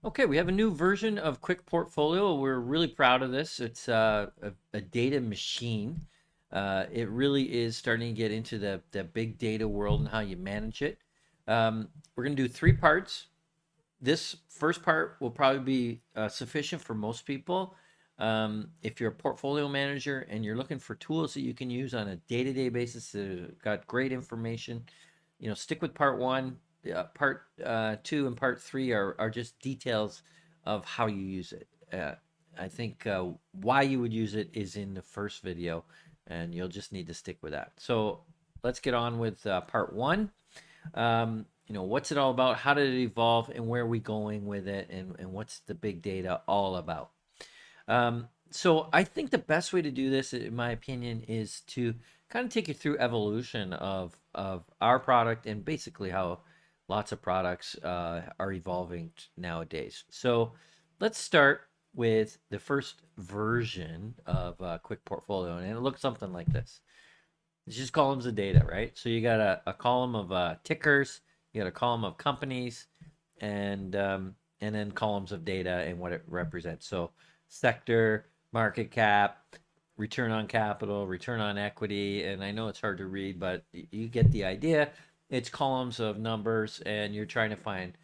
Okay, we have a new version of QuickPORTFOLIO. We're really proud of this. It's a data machine. It really is starting to get into the big data world and how you manage it. We're going to do three parts. This first part will probably be sufficient for most people. If you're a portfolio manager and you're looking for tools that you can use on a day-to-day basis that got great information, stick with part one. Part two and part three are just details of how you use it. I think why you would use it is in the first video, and you'll just need to stick with that. So let's get on with part one. What's it all about? How did it evolve, and where are we going with it, and what's the big data all about? So I think the best way to do this, in my opinion, is to kind of take you through evolution of our product and basically how lots of products are evolving nowadays. So let's start with the first version of QuickPORTFOLIO, and it looks something like this. It's just columns of data, right? So you got a column of tickers, you got a column of companies, and then columns of data and what it represents. So sector, market cap, return on capital, return on equity, and I know it's hard to read, but you get the idea. It's columns of numbers, and you're trying to find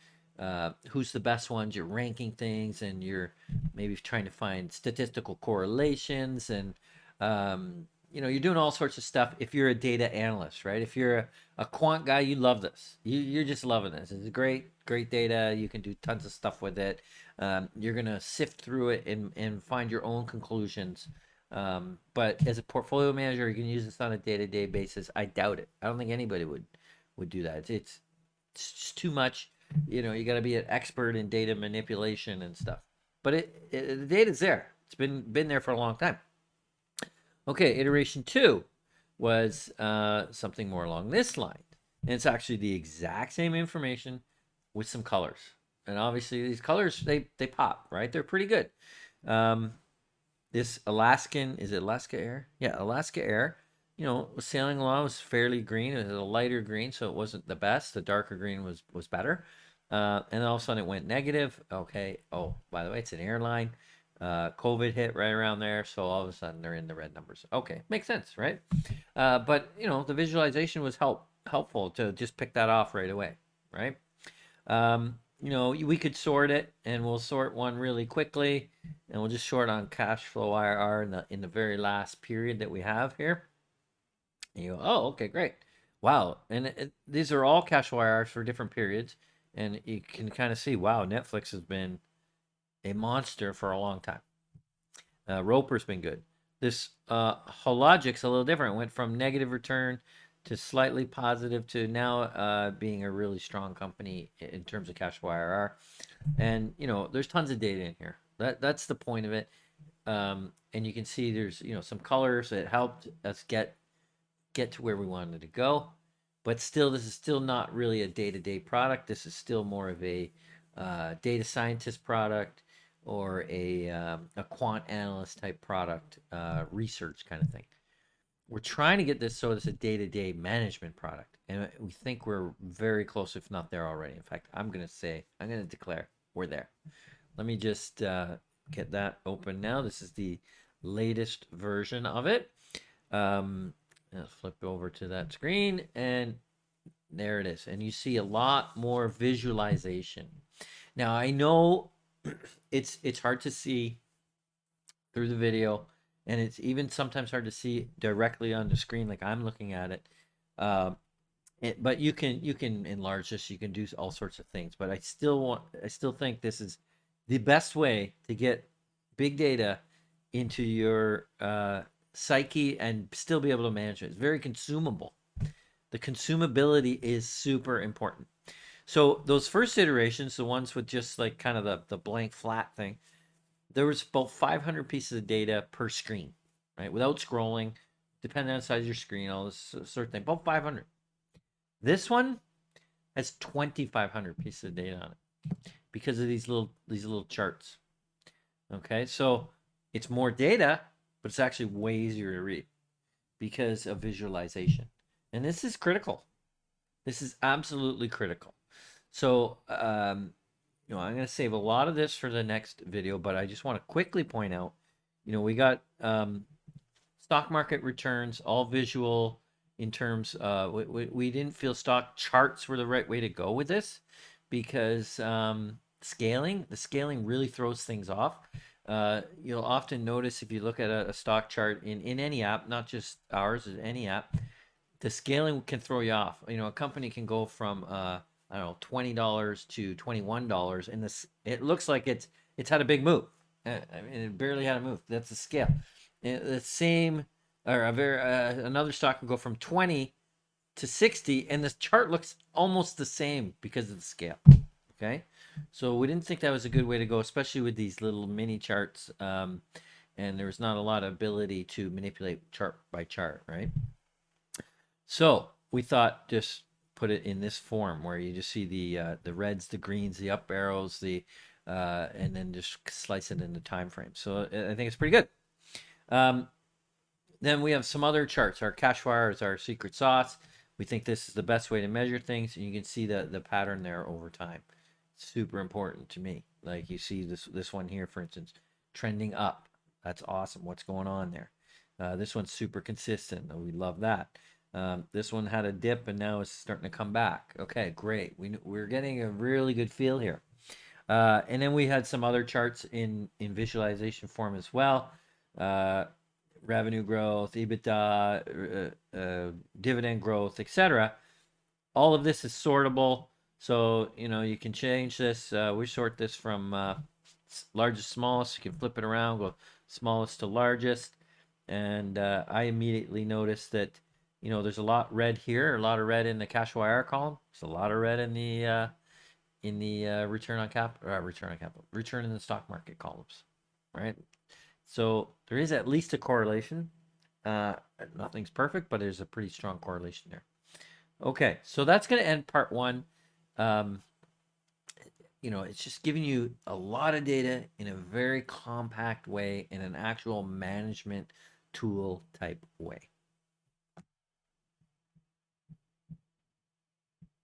who's the best ones. You're ranking things, and you're maybe trying to find statistical correlations, and you're doing all sorts of stuff. If you're a data analyst, right? If you're a quant guy, you love this. You're just loving this. It's great data. You can do tons of stuff with it. You're gonna sift through it and find your own conclusions. But as a portfolio manager, you can use this on a day-to-day basis. I doubt it. I don't think anybody would do that. It's just too much. You got to be an expert in data manipulation and stuff. But the data's there. It's been there for a long time. Okay, iteration two was something more along this line. And it's actually the exact same information with some colors. And obviously these colors, they pop, right? They're pretty good. This Alaskan, is it Alaska Air? Yeah, Alaska Air, was sailing along, was fairly green. It was a lighter green, so it wasn't the best. The darker green was better. And then all of a sudden it went negative. Okay. Oh, by the way, it's an airline. COVID hit right around there, so all of a sudden they're in the red numbers. Okay, makes sense, right? But the visualization was helpful to just pick that off right away, right? We could sort it, and we'll sort one really quickly, and we'll just short on cash flow IRR in the very last period that we have here. And you go, oh, okay, great, wow, and these are all cash flow IRRs for different periods, and you can kind of see, wow, Netflix has been a monster for a long time. Roper's been good. This Hologic's a little different. It went from negative return to slightly positive to now being a really strong company in terms of cash flow IRR. And there's tons of data in here. That's the point of it. And you can see there's some colors that helped us get to where we wanted to go. But still, this is still not really a day-to-day product. This is still more of a data scientist product or a quant analyst type product, research kind of thing. We're trying to get this so it's a day-to-day management product, and we think we're very close, if not there already. In fact, I'm going to declare we're there. Let me just get that open now. This is the latest version of it. Let's flip over to that screen, and there it is. And you see a lot more visualization. Now, I know it's hard to see through the video, and it's even sometimes hard to see directly on the screen like I'm looking at it. But you can enlarge this. You can do all sorts of things. But I still think this is the best way to get big data into your psyche and still be able to manage it. It's very consumable. The consumability is super important. So those first iterations, the ones with just like kind of the blank flat thing, there was about 500 pieces of data per screen, right? Without scrolling, depending on the size of your screen, all this sort of thing, about 500. This one has 2,500 pieces of data on it because of these little charts. Okay, so it's more data, but it's actually way easier to read because of visualization. And this is critical. This is absolutely critical. So, I'm going to save a lot of this for the next video, but I just want to quickly point out, we got stock market returns, all visual in terms we didn't feel stock charts were the right way to go with this because the scaling really throws things off. You'll often notice if you look at a stock chart in any app, not just ours, any app, the scaling can throw you off. A company can go from I don't know, $20 to $21, and it looks like it's had a big move. I mean, it barely had a move. That's the scale. The same, or another stock can go from 20 to 60, and the chart looks almost the same because of the scale. Okay, so we didn't think that was a good way to go, especially with these little mini charts. And there was not a lot of ability to manipulate chart by chart, right? So we thought just put it in this form where you just see the reds, the greens, the up arrows, and then just slice it into time frames. So I think it's pretty good. Then we have some other charts. Our CFIRR is our secret sauce. We think this is the best way to measure things, and you can see the pattern there over time. Super important to me. Like you see this one here, for instance, trending up. That's awesome. What's going on there? This one's super consistent. We love that. This one had a dip and now it's starting to come back. Okay, great. We're getting a really good feel here. And then we had some other charts in visualization form as well. Revenue growth, EBITDA, dividend growth, etc. All of this is sortable. So, you can change this. We sort this from largest, smallest. You can flip it around, go smallest to largest. And I immediately noticed that there's a lot red here, a lot of red in the CFIRR column. There's a lot of red in the return in the stock market columns, right? So there is at least a correlation. Nothing's perfect, but there's a pretty strong correlation there. Okay, so that's going to end part one. It's just giving you a lot of data in a very compact way in an actual management tool type way.